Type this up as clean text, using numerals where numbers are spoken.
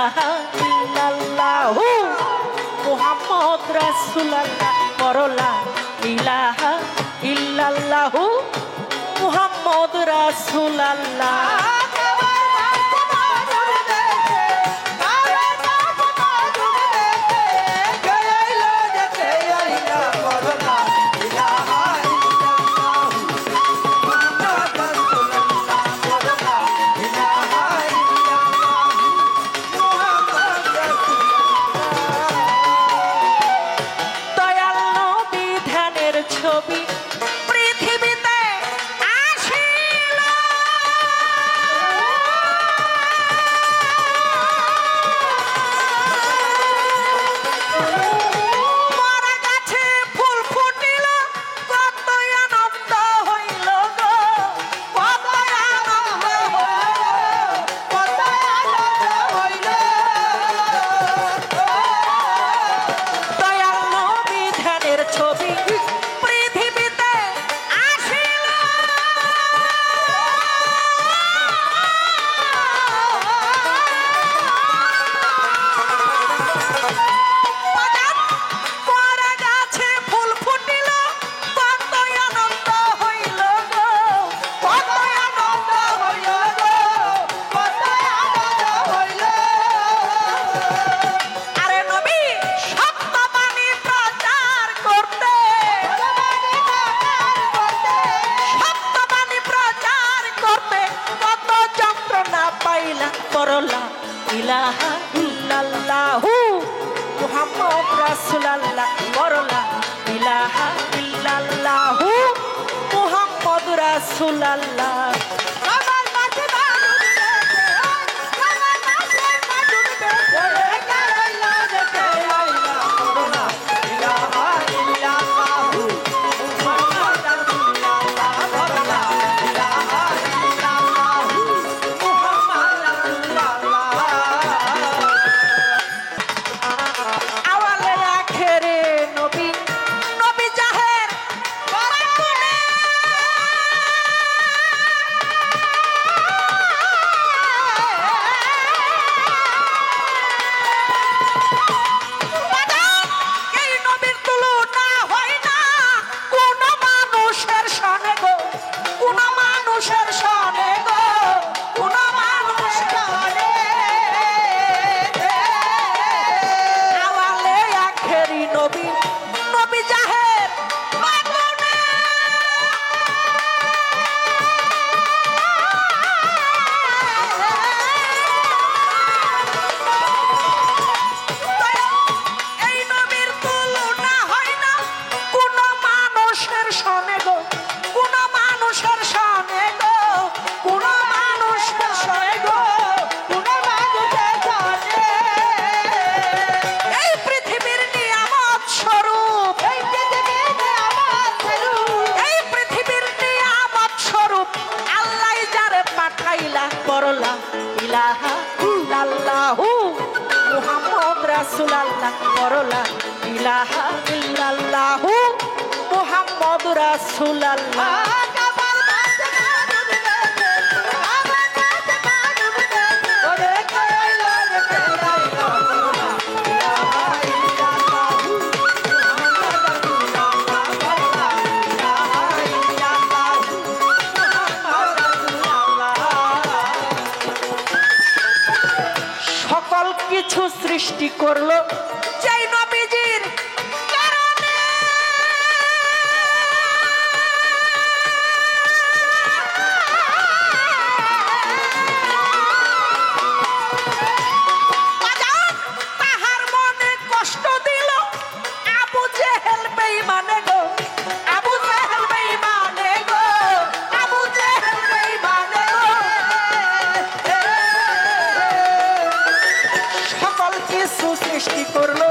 ইলাহা ইল্লাল্লাহু মুহাম্মদ রাসূলুল্লাহ পড়লা ইলাহা ইল্লাল্লাহু মুহাম্মদ রাসূলুল্লাহ ছবি পৃথিবীতে আসিল মরা গাছে ফুল ফুটিল কত আনন্দ হইল গো কত আনন্দ হইল দয়াল নবী ধ্যানের ছবি পড়লা ইলাহা ইল্লাল্লাহু মুহাম্মদ রাসূলুল্লাহ পড়লা ইলাহা ইল্লাল্লাহু মুহাম্মদ রাসূলুল্লাহ পড়লা ইলাহা ইল্লাল্লাহু মুহাম্মদ রাসূলুল্লাহ পড়লা ইলাহা ইল্লাল্লাহু মুহাম্মদ রাসূলুল্লাহ কিছু সৃষ্টি করলো যেই নবীজির কারণে তাহার মনে কষ্ট দিল আবু জেহেল বেঈমানে গো আবু জেহেল বেঈমানে গো আবু জেহেল বেঈমানে গো সকল কিছু সৃষ্টি করলো